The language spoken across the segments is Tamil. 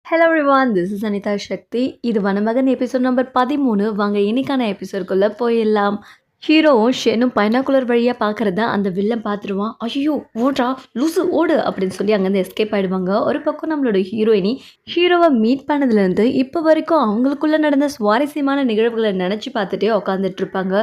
Hello everyone, this is Anitha Sakthi. இது வனமகன் எபிசோட் நம்பர் 13. வாங்க இன்னைக்கான எபிசோடுக்குள்ளே போயிடலாம். ஹீரோவும் ஷென்னும் பைனாகுலர் வழியாக பார்க்குறத அந்த வில்லன் பார்த்துருவான். ஐயோ ஓடுறா லூசு ஓடு அப்படின்னு சொல்லி அங்கேருந்து எஸ்கேப் ஆகிடுவாங்க. ஒரு பக்கம் நம்மளோட ஹீரோயினி ஹீரோவை மீட் பண்ணதுலேருந்து இப்போ வரைக்கும் அவங்களுக்குள்ளே நடந்த சுவாரஸ்யமான நிகழ்வுகளை நினச்சி பார்த்துட்டே உட்காந்துட்டு இருப்பாங்க.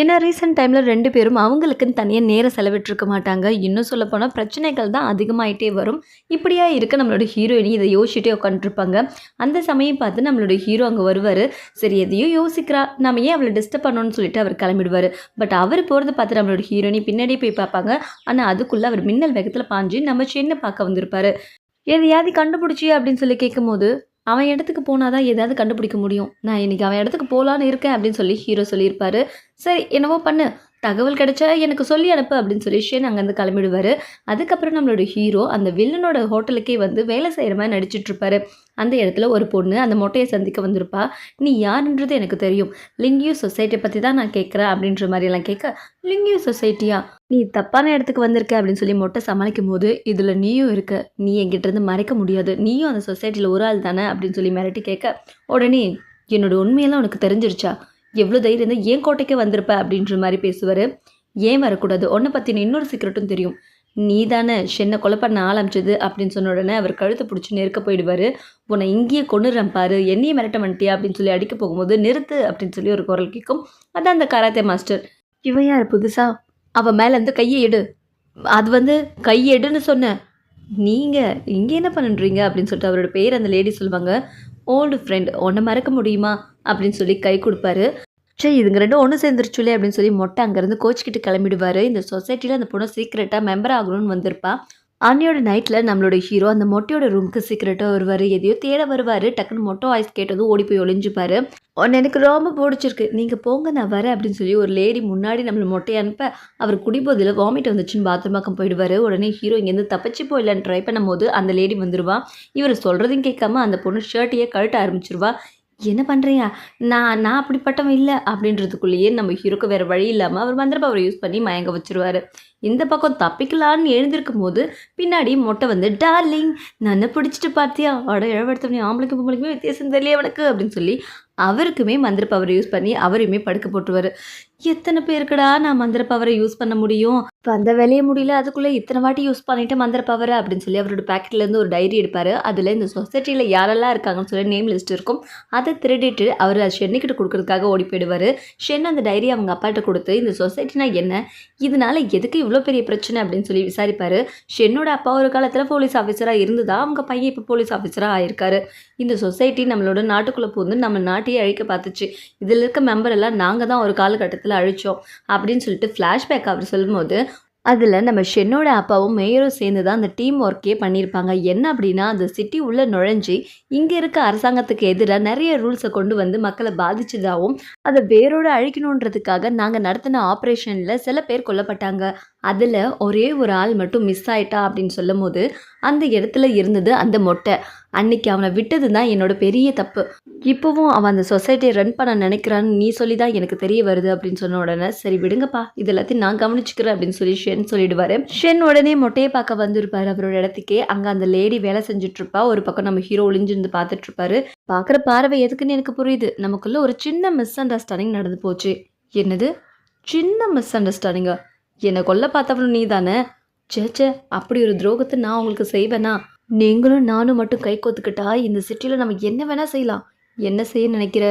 ஏன்னா ரீசெண்ட் டைமில் ரெண்டு பேரும் அவங்களுக்குன்னு தனியாக நேரம் செலவிட்டிருக்க மாட்டாங்க. இன்னும் சொல்லப்போனால் பிரச்சனைகள் தான் அதிகமாகிட்டே வரும். இப்படியா இருக்க நம்மளோட ஹீரோயினி இதை யோசிச்சுட்டே உட்காந்துருப்பாங்க. அந்த சமயம் பார்த்து நம்மளோட ஹீரோ அங்கே வருவார். சரி எதையோ யோசிக்கிறா, நம்ம ஏன் அவளை டிஸ்டர்ப் பண்ணணும்னு சொல்லிட்டு அவர் கிளம்பிடுவார். பட் அவர் போகிறத பார்த்து நம்மளோட ஹீரோயினி பின்னாடியே போய் பார்ப்பாங்க. ஆனால் அதுக்குள்ளே அவர் மின்னல் வேகத்தில் பாஞ்சு நம்ம சென்னை பார்க்க வந்திருப்பாரு. எதையாவது கண்டுபிடிச்சி அப்படின்னு சொல்லி கேட்கும்போது, அவன் இடத்துக்கு போனாதான் ஏதாவது கண்டுபிடிக்க முடியும். நான் இன்னைக்கு அவன் இடத்துக்கு போகலான்னு இருக்கேன் அப்படின்னு சொல்லி ஹீரோ சொல்லியிருப்பாரு. சரி என்னவோ பண்ணு, தகவல் கிடைச்சா எனக்கு சொல்லி அனுப்பு அப்படின்னு சொல்லி ஷென் அங்கேருந்து கிளம்பிடுவார். அதுக்கப்புறம் நம்மளோட ஹீரோ அந்த வில்லனோட ஹோட்டலுக்கே வந்து வேலை செய்கிற மாதிரி நடிச்சிட்ருப்பாரு. அந்த இடத்துல ஒரு பொண்ணு அந்த மொட்டையை சந்திக்க வந்திருப்பா. நீ யாருன்றது எனக்கு தெரியும், லிங்கியூ சொசைட்டியை பற்றி தான் நான் கேட்குறேன் அப்படின்ற மாதிரியெல்லாம் கேட்க, லிங்கியூ சொசைட்டியா, நீ தப்பான இடத்துக்கு வந்திருக்க அப்படின்னு சொல்லி மொட்டை சமாளிக்கும் போது, இதில் நீயும் இருக்க, நீ என்கிட்டருந்து மறைக்க முடியாது, நீயும் அந்த சொசைட்டியில் ஒரு ஆள் தானே அப்படின்னு சொல்லி மிரட்டி கேட்க, உடனே என்னோட உண்மையெல்லாம் உனக்கு தெரிஞ்சிருச்சா, எவ்வளோ தைரியம் இருந்தால் ஏன் கோட்டைக்கே வந்திருப்ப அப்படின்ற மாதிரி பேசுவார். ஏன் வரக்கூடாது, உன்னை பற்றின இன்னொரு சீக்கிரட்டும் தெரியும், நீ தானே ஷென்னை கொலை பண்ண ஆரம்பிச்சது அப்படின்னு சொன்ன உடனே அவர் கழுத்தை பிடிச்சி நெருக்க போயிடுவார். உன்னை இங்கேயே கொண்டுறேன் பாரு, என்னையே மிரட்ட வந்துட்டியா அப்படின்னு சொல்லி அடிக்க போகும்போது, நிறுத்து அப்படின்னு சொல்லி ஒரு குரல் கேட்கும். அதான் அந்த கராத்தே மாஸ்டர். இவன் யார் புதுசா, அவன் மேலேருந்து கையை எடு, அது வந்து கையெடுன்னு சொன்னேன், நீங்கள் இங்கே என்ன பண்ணுறீங்க அப்படின்னு சொல்லிட்டு அவரோட பேர் அந்த லேடி சொல்லுவாங்க. ஓல்டு ஃப்ரெண்ட், உன்னை மறக்க முடியுமா அப்படின்னு சொல்லி கை கொடுப்பாரு. சரி இதுங்க ரெண்டும் ஒன்று சேர்ந்துருச்சுலே அப்படின்னு சொல்லி மொட்டை அங்கேருந்து கோச்சிக்கிட்டு கிளம்பிடுவார். இந்த சொசைட்டியில் அந்த பொண்ணு சீக்கிரட்டாக மெம்பர் ஆகணும்னு வந்திருப்பா. அன்னையோட நைட்டில் நம்மளோட ஹீரோ அந்த மொட்டையோட ரூமுக்கு சீக்கிரட்டாக வருவார். எதையோ தேட வருவார். டக்குன்னு மொட்டை வாய்ஸ் கேட்டதும் ஓடி போய் ஒளிஞ்சுப்பார். உன்னை எனக்கு ரொம்ப பிடிச்சிருக்கு, நீங்கள் போங்க நான் வரேன் அப்படின்னு சொல்லி ஒரு லேடி முன்னாடி நம்மளை மொட்டையை அனுப்ப, அவர் குடிபோதில் வாமிட் வந்துச்சுன்னு பாத்ரூமாக்கம் போயிடுவார். உடனே ஹீரோ இங்கேருந்து தப்பிச்சு போயிடலான்னு ட்ரை பண்ணும் போது அந்த லேடி வந்துடுவா. இவர் சொல்கிறதையும் கேட்காம அந்த பொண்ணு ஷர்ட்டையே கழட்ட ஆரம்பிச்சிருவா. என்ன பண்ணுறீங்க, நான் அப்படிப்பட்டவன் இல்லை அப்படின்றதுக்குள்ளேயே நம்ம ஹீரோக்கு வேறு வழி இல்லாமல் அவர் மந்திர பவரை யூஸ் பண்ணி மயங்க வச்சுருவார். இந்த பக்கம் தப்பிக்கலான்னு எழுந்திருக்கும் போது பின்னாடி மொட்டை வந்து, டார்லிங் நான் பிடிச்சிட்டு பார்த்தியா, அட இழவெடுத்தவனே, ஆம்பளைக்கும் பொம்பளைக்குமே வித்தியாசம் தெரியல அவனுக்கு அப்படின்னு சொல்லி அவருக்குமே மந்திர பவரை யூஸ் பண்ணி அவரையுமே படுக்க போட்டுருவார். எத்தனை பேருக்குடா நான் மந்திர பவரை யூஸ் பண்ண முடியும், இப்போ அந்த வேலையே முடியல, அதுக்குள்ளே இத்தனை வாட்டி யூஸ் பண்ணிட்டு மந்திர பவரை அப்படின்னு சொல்லி அவரோட பேக்கெட்லேருந்து ஒரு டைரி எடுப்பார். அதில் இந்த சொசைட்டியில் யாரெல்லாம் இருக்காங்கன்னு சொல்லி நேம் லிஸ்ட் இருக்கும். அதை திருடிட்டு அவர் அது ஷென்னிக்கிட்ட கொடுக்கறதுக்காக ஓடி போயிடுவார். ஷென் அந்த டைரி அவங்க அப்பாட்ட கொடுத்து, இந்த சொசைட்டினா என்ன, இதனால எதுக்கு இவ்வளோ பெரிய பிரச்சனை அப்படின்னு சொல்லி விசாரிப்பார். ஷென்னோட அப்பா ஒரு காலத்தில் போலீஸ் ஆஃபீஸராக இருந்ததா, அவங்க பையன் இப்போ போலீஸ் ஆஃபீஸராக ஆயிருக்காரு. இந்த சொசைட்டி நம்மளோட நாட்டுக்குள்ளே பூந்து நம்ம நாட்டையே அழிக்க பார்த்துச்சு. இதில் இருக்க மெம்பர் எல்லாம் நாங்கள் தான் ஒரு காலகட்டத்தில் அழித்தோம் அப்படின்னு சொல்லிட்டு ஃப்ளாஷ்பேக் அவர் சொல்லும்போது, அதில் நம்ம ஷென்னோட அப்பாவும் மேயரும் சேர்ந்து தான் அந்த டீம் ஒர்க்கே பண்ணியிருப்பாங்க. என்ன அப்படின்னா, அந்த சிட்டி உள்ளே நுழைஞ்சி இங்கே இருக்க அரசாங்கத்துக்கு எதிராக நிறைய ரூல்ஸை கொண்டு வந்து மக்களை பாதிச்சதாகவும், அதை வேரோடு அழிக்கணுன்றதுக்காக நாங்கள் நடத்தின ஆப்ரேஷனில் சில பேர் கொல்லப்பட்டாங்க. அதில் ஒரே ஒரு ஆள் மட்டும் மிஸ் ஆயிட்டா அப்படின்னு சொல்லும் போது, அந்த இடத்துல இருந்தது அந்த மொட்டை. அன்னைக்கு அவனை விட்டது தான் என்னோட பெரிய தப்பு. இப்போவும் அவன் அந்த சொசைட்டியை ரன் பண்ண நினைக்கிறான்னு நீ சொல்லி தான் எனக்கு தெரிய வருது அப்படின்னு சொன்ன உடனே, சரி விடுங்கப்பா, இது எல்லாத்தையும் நான் கவனிச்சுக்கிறேன் அப்படின்னு சொல்லி ஷென் சொல்லிடுவார். ஷென் உடனே மொட்டையை பார்க்க வந்திருப்பார் அவரோட இடத்துக்கே. அங்கே அந்த லேடி வேலை செஞ்சுட்ருப்பா. ஒரு பக்கம் நம்ம ஹீரோ ஒளிஞ்சிருந்து பார்த்துட்ருப்பாரு. பார்க்குற பார்வை எதுக்குன்னு எனக்கு புரியுது, நமக்குள்ள ஒரு சின்ன மிஸ் அண்டர்ஸ்டாண்டிங் நடந்து போச்சு. என்னது சின்ன மிஸ் அண்டர்ஸ்டாண்டிங்கா, என்னை கொல்ல பார்த்தவனும் நீ தானே, சேச்சே அப்படி ஒரு துரோகத்தை நான் உங்களுக்கு செய்வேனா, நீங்களும் நானும் மட்டும் கை கோத்துக்கிட்டா இந்த சிட்டியில் நம்ம என்ன வேணால் செய்யலாம். என்ன செய்ய நினைக்கிற,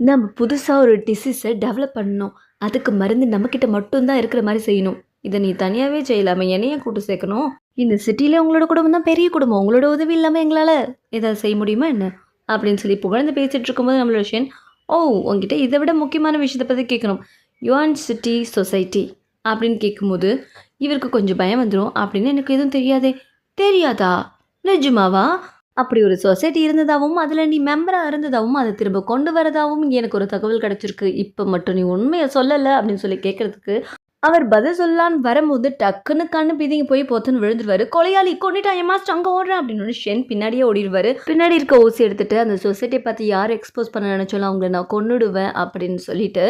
நம்ம புதுசாக ஒரு டிசீஸை டெவலப் பண்ணணும், அதுக்கு மருந்து நம்மக்கிட்ட மட்டும்தான் இருக்கிற மாதிரி செய்யணும். இதை நீ தனியாகவே செய்யலாமல் என்னையே கூட்டு சேர்க்கணும். இந்த சிட்டியில் உங்களோட குடும்பம் தான் பெரிய குடும்பம், உங்களோட உதவி இல்லாமல் எங்களால் ஏதாவது செய்ய முடியுமா என்ன அப்படின்னு சொல்லி புகழ்ந்து பேசிகிட்டு இருக்கும்போது நம்மளோட ஷென், ஓ உங்ககிட்ட இதை விட முக்கியமான விஷயத்தை பற்றி கேட்கணும், யுவான் சிட்டி சொசைட்டி அப்படின்னு கேட்கும்போது இவருக்கு கொஞ்சம் பயம் வந்துடும். அப்படின்னு எனக்கு எதுவும் தெரியாதா, நிஜமாவா, அப்படி ஒரு சொசைட்டி இருந்ததாகவும் அதில் நீ மெம்பராக இருந்ததாகவும் அதை திரும்ப கொண்டு வரதாகவும் எனக்கு ஒரு தகவல் கிடச்சிருக்கு, இப்போ மட்டும் நீ உண்மையை சொல்லலை அப்படின்னு சொல்லி கேட்குறதுக்கு அவர் பதில் சொல்லலான்னு வரும்போது டக்குன்னு கண்ணு பிதுங்கி போய் பொத்துன்னு விழுந்துருவாரு. கொலையாளி கொன்னுட்டான் என் மாஸ்டர் அங்கே ஓடுறேன் அப்படின்னு ஷென் பின்னாடியே ஓடிடுவாரு. பின்னாடி இருக்க ஊசி எடுத்துட்டு அந்த சொசைட்டியை பார்த்து யார் எக்ஸ்போஸ் பண்ண நினைச்சாலும் அவங்கள நான் கொன்னுடுவேன் அப்படின்னு சொல்லிட்டு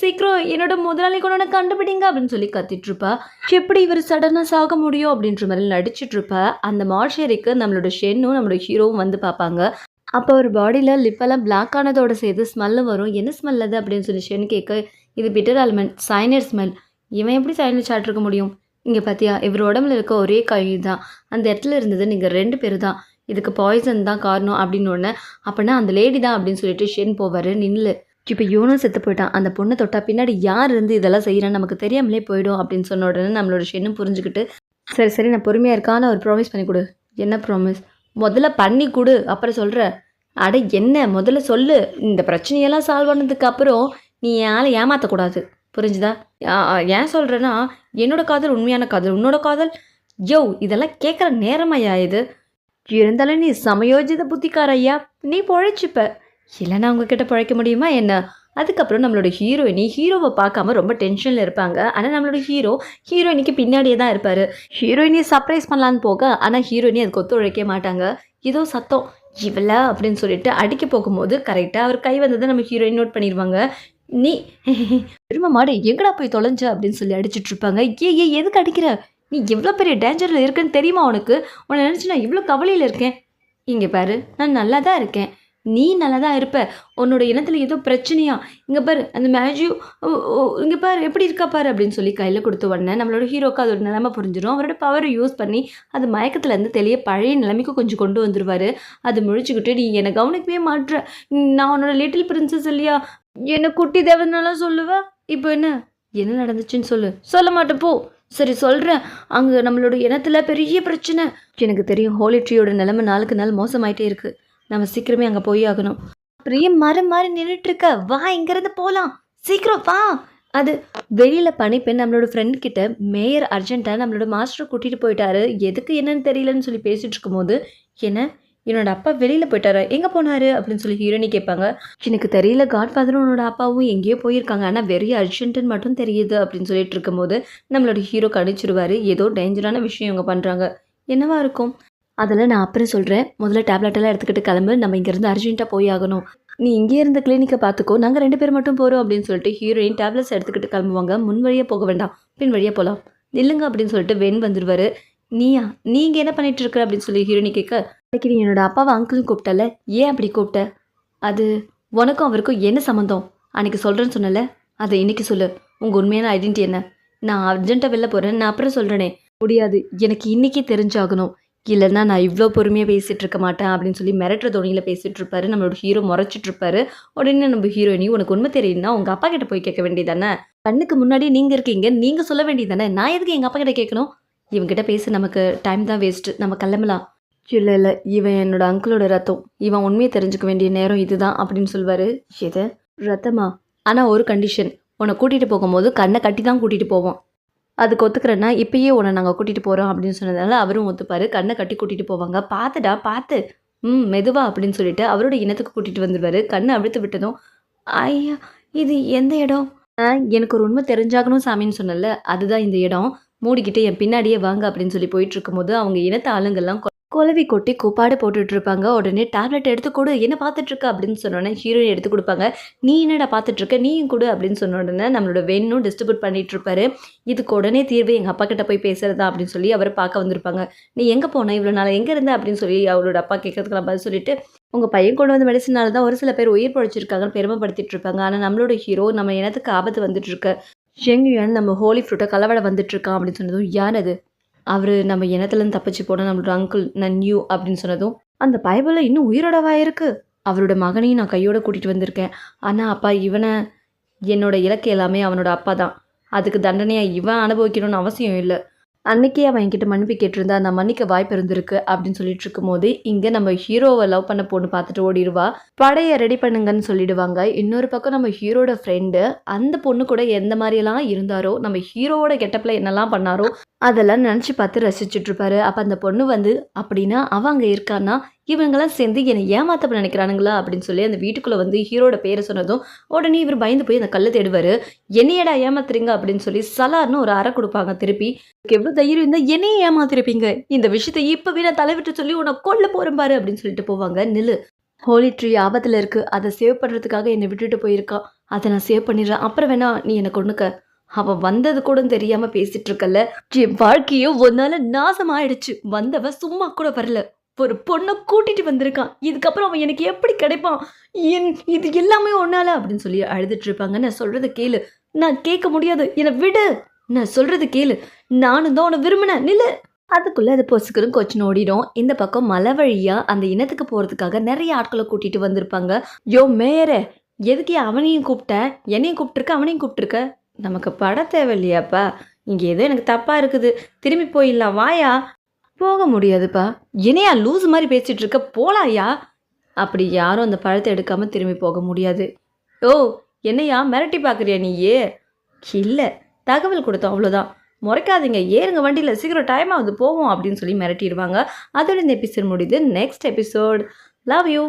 சீக்கிரம் என்னோட முதலாளி கொண்டு கண்டுபிடிங்க அப்படின்னு சொல்லி கத்திட்டு இருப்பா. எப்படி இவர் சடனாக சாக முடியும் அப்படின்ற மாதிரி நடிச்சிட்டு இருப்பா. அந்த மார்ஷரிக்கு நம்மளோட ஷென்னும் நம்மளோட ஹீரோவும் வந்து பார்ப்பாங்க. அப்போ ஒரு பாடியில் லிப்பெல்லாம் பிளாக் ஆனதோட சேர்த்து ஸ்மெல்லு வரும். என்ன ஸ்மெல் அது அப்படின்னு சொல்லி ஷென் கேட்க, இது பிட்டர் ஆல்மண்ட் சைனட் ஸ்மெல். இவன் எப்படி சைனட் சாப்பிட்ருக்க முடியும்? இங்கே பார்த்தியா இவர் உடம்புல இருக்க ஒரே கை தான் அந்த இடத்துல இருந்தது, நீங்கள் 2 பேர் தான், இதுக்கு பாய்சன் தான் காரணம் அப்படின்னு ஒன்று. அப்படின்னா அந்த லேடி தான் அப்படின்னு சொல்லிட்டு ஷென் போவார். நின்று இப்போ இவனும் செத்து போயிட்டான், அந்த பொண்ணை தொட்டா பின்னாடி யார் இருந்து இதெல்லாம் செய்கிறான்னு நமக்கு தெரியாமலே போயிடும் அப்படின்னு சொன்ன உடனே நம்மளோட ஷென்னும் புரிஞ்சுக்கிட்டு, சரி சரி நான் பொறுமையாக இருக்கான்னு ஒரு ப்ராமிஸ் பண்ணி கொடு. என்ன ப்ராமிஸ்? முதல்ல பண்ணி கொடு அப்புறம் சொல்கிற. அட என்ன முதல்ல சொல்லு. இந்த பிரச்சனையெல்லாம் சால்வ் பண்ணதுக்கு அப்புறம் நீ யாரை ஏமாற்றக்கூடாது, புரிஞ்சுதா? ஏன் சொல்கிறேன்னா, என்னோட காதல் உண்மையான காதல், உன்னோட காதல் யோ இதெல்லாம் கேட்குற நேரமையா இது? இருந்தாலும் நீ சமயோஜித புத்திக்கார ஐயா, நீ பொழைச்சிப்ப. இல்லைன்னா உங்ககிட்ட பிழைக்க முடியுமா என்ன? அதுக்கப்புறம் நம்மளோட ஹீரோவை பார்க்காம ரொம்ப டென்ஷனில் இருப்பாங்க. ஆனால் நம்மளோட ஹீரோயினிக்கு பின்னாடியே தான் இருப்பார். ஹீரோயினியை சர்ப்ரைஸ் பண்ணலான்னு போக, ஆனால் ஹீரோயினி அதுக்கு ஒத்துழைக்க மாட்டாங்க. ஏதோ சத்தம் இவள அப்படின்னு சொல்லிட்டு அடிக்க போகும்போது கரெக்டாக அவர் கை வந்ததை நம்ம ஹீரோயின் நோட் பண்ணிடுவாங்க. நீ பெருமை மாடு எங்கடா போய் தொலைஞ்ச அப்படின்னு சொல்லி அடிச்சிட்டு இருப்பாங்க. எதுக்கு அடிக்கிற? நீ எவ்வளோ பெரிய டேஞ்சரில் இருக்குன்னு தெரியுமா உனக்கு? உன்னை நினச்சி நான் இவ்வளோ கவலையில் இருக்கேன். இங்கே பாரு, நான் நல்லா தான் இருக்கேன், நீ நல்லா தான் இருப்ப. உன்னோட இனத்தில் ஏதோ பிரச்சனையா? இங்கே பாரு அந்த மேஜியூ, இங்கே பாரு எப்படி இருக்கா பாரு அப்படின்னு சொல்லி கையில் கொடுத்த உடனே நம்மளோட ஹீரோக்கு அதோட நிலைமை புரிஞ்சிடும். அவரோட பவரை யூஸ் பண்ணி அது மயக்கத்துலேருந்து தெளிய பழைய நிலைமைக்கு கொஞ்சம் கொண்டு வந்துடுவார். அது முழிச்சுக்கிட்டு, நீ என்னை கவனிக்கவே மாட்டுற, நான் உன்னோட லிட்டில் பிரின்சஸ் இல்லையா, என்னை குட்டி தேவனாலாம் சொல்லுவேன். இப்போ என்ன நடந்துச்சுன்னு சொல்லு. சொல்ல மாட்டேன் போ. சரி சொல்கிறேன். அங்கே நம்மளோட இனத்தில் பெரிய பிரச்சனை. எனக்கு தெரியும், ஹோலி ட்ரீயோட நிலைமை நாளுக்கு நாள் மோசமாயிட்டே இருக்குது. நம்ம சீக்கிரமே அங்கே போய் ஆகணும். அப்படியே மரம் மாதிரி நின்றுட்டு இருக்க, வா இங்கேருந்து போகலாம், சீக்கிரம் வா. அது வெளியில் பணிப்பெண் நம்மளோட ஃப்ரெண்ட் கிட்ட மேயர் அர்ஜென்ட்டாக நம்மளோட மாஸ்டரை கூட்டிகிட்டு போயிட்டாரு, எதுக்கு என்னன்னு தெரியலன்னு சொல்லி பேசிகிட்டு இருக்கும்போது, என்னோட அப்பா வெளியில் போயிட்டாரா, எங்கே போனார் அப்படின்னு சொல்லி ஹீரோனி கேட்பாங்க. எனக்கு தெரியல, காட்ஃபாதரும் உன்னோட அப்பாவும் எங்கேயோ போயிருக்காங்க, ஆனால் வெரி அர்ஜென்ட்டுன்னு மட்டும் தெரியுது அப்படின்னு சொல்லிட்டு இருக்கும்போது நம்மளோட ஹீரோ கணிச்சிருவார். ஏதோ டேஞ்சரான விஷயம் இவங்க பண்ணுறாங்க. என்னவா இருக்கும்? அதெல்லாம் நான் அப்புறம் சொல்கிறேன். முதல்ல டேப்லெட்டெல்லாம் எடுத்துக்கிட்டு கிளம்பு, நம்ம இங்கேருந்து அர்ஜென்ட்டாக போய் ஆகணும். நீ இங்கே இருந்த கிளினிக்கை பார்த்துக்கோ, நாங்கள் 2 பேர் மட்டும் போகிறோம் அப்படின்னு சொல்லிட்டு ஹீரோயின் டேப்லெட்ஸ் எடுத்துக்கிட்டு கிளம்புவாங்க. முன் வழியாக போக வேண்டாம், பின் வழியாக போகலாம், நில்லுங்க அப்படின்னு சொல்லிட்டு வென் வந்துடுவார். நீங்கள் என்ன பண்ணிட்டு இருக்கிற அப்படின்னு சொல்லி ஹீரோனி கேட்க, அன்றைக்கி நீ என்னோட அப்பாவை அங்கிள்னு கூப்பிட்டல, ஏன் அப்படி கூப்பிட்ட? அது உனக்கும் அவருக்கும் என்ன சம்மந்தம்? அன்றைக்கி சொல்கிறேன்னு சொன்னல, அதை இன்றைக்கி சொல்லு. உங்கள் உண்மையான ஐடென்டிட்டி என்ன? நான் அர்ஜென்ட்டாக வெளில போகிறேன், நான் அப்புறம் சொல்கிறேனே. முடியாது, எனக்கு இன்றைக்கி தெரிஞ்சாகணும், இல்லைன்னா நான் இவ்வளோ பொறுமையாக பேசிகிட்டு இருக்க மாட்டேன் அப்படின்னு சொல்லி மிரட்டுற தோணியில் பேசிகிட்டு இருப்பாரு. நம்மளோட ஹீரோ முறைச்சிட்டு இருப்பாரு. உடனே நம்ம ஹீரோயினி, உனக்கு உண்மை தெரியுதுன்னா உங்கள் அப்பா கிட்ட போய் கேட்க வேண்டியதானே, கண்ணுக்கு முன்னாடி நீங்கள் இருக்கீங்க, நீங்கள் சொல்ல வேண்டியதானே, நான் எதுக்கு எங்கள் அப்பா கிட்ட கேட்கணும்? இவங்கிட்ட பேச நமக்கு டைம் தான் வேஸ்ட்டு, நம்ம கிளம்பலாம். இல்லை இவன் என்னோட அங்கிளோட ரத்தம், இவன் உண்மையை தெரிஞ்சுக்க வேண்டிய நேரம் இதுதான் அப்படின்னு சொல்லுவார். எது ரத்தமா? ஆனால் ஒரு கண்டிஷன், உன்னை கூட்டிகிட்டு போகும்போது கண்ணை கட்டி தான் கூட்டிகிட்டு போவோம், அதுக்கு ஒத்துக்கிறேன்னா இப்பயே உன்னை நாங்கள் கூட்டிகிட்டு போகிறோம் அப்படின்னு சொன்னதுனால அவரும் ஒத்துப்பார். கண்ணை கட்டி கூட்டிகிட்டு போவாங்க. பார்த்துடா பார்த்து, மெதுவா அப்படின்னு சொல்லிட்டு அவரோட இனத்துக்கு கூட்டிகிட்டு வந்துடுவார். கண்ணை அவிழ்த்து விட்டதும், ஐயா இது எந்த இடம்? எனக்கு ஒரு உண்மை தெரிஞ்சாகணும் சாமின்னு சொன்னல, அதுதான் இந்த இடம், மூடிக்கிட்டு என் பின்னாடியே வாங்க அப்படின்னு சொல்லி போயிட்டு இருக்கும்போது அவங்க இனத்த ஆளுங்கள்லாம் குலவி கொட்டி கூப்பாடு போட்டுட்டு இருப்பாங்க. உடனே டேப்லெட் எடுத்து கொடு, என்ன பார்த்துட்டு இருக்க அப்படின்னு சொன்னோடனே ஹீரோயின் எடுத்து கொடுப்பாங்க. நீ என்னடா பார்த்துட்டு இருக்க, நீயும் கொடு அப்படின்னு சொன்ன உடனே நம்மளோட வென்னும் டிஸ்ட்ரிபியூட் பண்ணிட்டு இருப்பாரு. இதுக்கு உடனே தீர்வு எங்கள் அப்பா கிட்ட போய் பேசுறதா அப்படின்னு சொல்லி அவரை பார்க்க வந்திருப்பாங்க. நீ எங்கே போன இவ்வளோ நாள், எங்கே இருந்த அப்படின்னு சொல்லி அவரோட அப்பா கேட்கறதுக்கெல்லாம் பதில் சொல்லிட்டு, உங்கள் பையன் கொண்டு வந்த மெடிசனால தான் ஒரு சில பேர் உயிர் பழிச்சிருக்காங்கன்னு பெருமைப்படுத்திட்டு இருப்பாங்க. ஆனால் நம்மளோட ஹீரோ நம்ம இனத்துக்கு ஆபத்து வந்துட்டு இருக்க ஷெங்குயன் நம்ம ஹோலி ஃப்ரூட்டை கலவடை வந்துட்டு இருக்கான் அப்படின்னு சொன்னதும், யார் அது? அவர் நம்ம இனத்துலேருந்து தப்பிச்சு போன நம்மளோட அங்கிள் நன்யூ அப்படின்னு சொன்னதும், அந்த பைபிளில் இன்னும் உயிரோடவா இருக்குது, அவரோட மகனையும் நான் கையோடு கூட்டிகிட்டு வந்திருக்கேன். ஆனால் அப்பா இவனை, என்னோட இலக்கு எல்லாமே அவனோட அப்பா தான், அதுக்கு தண்டனையாக இவன் அனுபவிக்கணும்னு அவசியம் இல்லை. அன்றைக்கே அவன் என்கிட்ட மன்னிப்பு கேட்டிருந்தா நான் மன்னிக்க வாய்ப்பு இருந்திருக்கு அப்படின்னு சொல்லிட்டு இருக்கும்போது, இங்கே நம்ம ஹீரோவை லவ் பண்ண பொண்ணு பார்த்துட்டு ஓடிடுவா. படையை ரெடி பண்ணுங்கன்னு சொல்லிடுவாங்க. இன்னொரு பக்கம் நம்ம ஹீரோட ஃப்ரெண்டு அந்த பொண்ணு கூட எந்த மாதிரியெல்லாம் இருந்தாரோ, நம்ம ஹீரோவோட கெட்டப்பில் என்னெல்லாம் பண்ணாரோ அதெல்லாம் நினச்சி பார்த்து ரசிச்சுட்டு இருப்பாரு. அப்ப அந்த பொண்ணு வந்து, "அப்படின்னா அவ அங்க இருக்கான்னா, இவங்கலாம் சேர்ந்து என்னை ஏமாத்த நினைக்கிறானுங்களா?" அப்படின்னு சொல்லி அந்த வீட்டுக்குள்ள வந்து ஹீரோட பேர சொன்னதும், உடனே இவரு பயந்து போய் அந்த கல்ல தேடுவாரு. "என்னையடா ஏமாத்துறீங்க?" அப்படின்னு சொல்லி சலார்ன்னு ஒரு அறை குடுப்பாங்க திருப்பி. "உனக்கு எவ்ளோ தைரியம் இருந்தா என்னைய ஏமாத்திருப்பீங்க? இந்த விஷயத்த இப்பவே நான் தலைவிட்டு சொல்லி உன்ன கொல்ல போறேன் பாரு" அப்படின்னு சொல்லிட்டு போவாங்க. "நில்லு. ஹோலி ட்ரீ ஆபத்துல இருக்கு. அத சேவ் பண்றதுக்காக என்ன விட்டுட்டு போயிருக்கா. அத நான் சேவ் பண்ணிடுறேன். அப்புறம் வேணா நீ என்ன கொன்னுக்க. அவ வந்தது கூட தெரியாம பேசிட்டு இருக்கல்ல. என் வாழ்க்கையே உன்னால நாசமாயிடுச்சு. வந்தவ சும்மா கூட வரல. ஒரு பொண்ண கூட்டிட்டு வந்திருக்கான். இதுக்கப்புறம் அவன் எனக்கு எப்படி கிடைப்பான்? இது எல்லாமே உன்னால" அப்படின்னு சொல்லி அழுதுட்டு இருப்பாங்க. "நான் சொல்றத கேளு." "நான் கேட்க முடியாது. என்ன விடு." "நான் சொல்றத கேளு. நானும் தான் உன்ன விரும்பினேன். நில்லு." அதுக்குள்ள அது பொசுக்குன்னு கொச்சுன்னு ஓடிடும். இந்த பக்கம் மலை வழியா அந்த இனத்துக்கு போறதுக்காக நெறைய ஆட்கள கூட்டிட்டு வந்திருப்பாங்க. "யோவ் மேயரே! எதுக்குய்யா அவனையும் கூப்பிட்ட? என்னையும் கூப்பிட்டுருக்க, அவனையும் கூப்பிட்டுருக்க? நமக்கு படம் தேவையில்லையாப்பா? இங்க ஏதோ எனக்கு தப்பா இருக்குது. திரும்பி போயிடலாம் வாயா." "போக முடியாதுப்பா." "என்னய்யா லூசு மாரி பேசிட்டு இருக்க? போலாய்யா." அப்படி யாரும் அந்த பழத்த எடுக்காம திரும்பி போக முடியாது. "யோவ்! என்னய்யா மிரட்டி பார்க்குறியா நீயி?" "இல்ல. தகவல் குடுத்தோம் அவ்வளோதான். மொறைக்காதீங்க. ஏறுங்க வண்டியில. சீக்கிரம் டைம் ஆகுது போவோம்." அப்படின்னு சொல்லி மிரட்டிருவாங்க. அதோட இந்த எபிசோட் முடியுது. Next episode. Love you.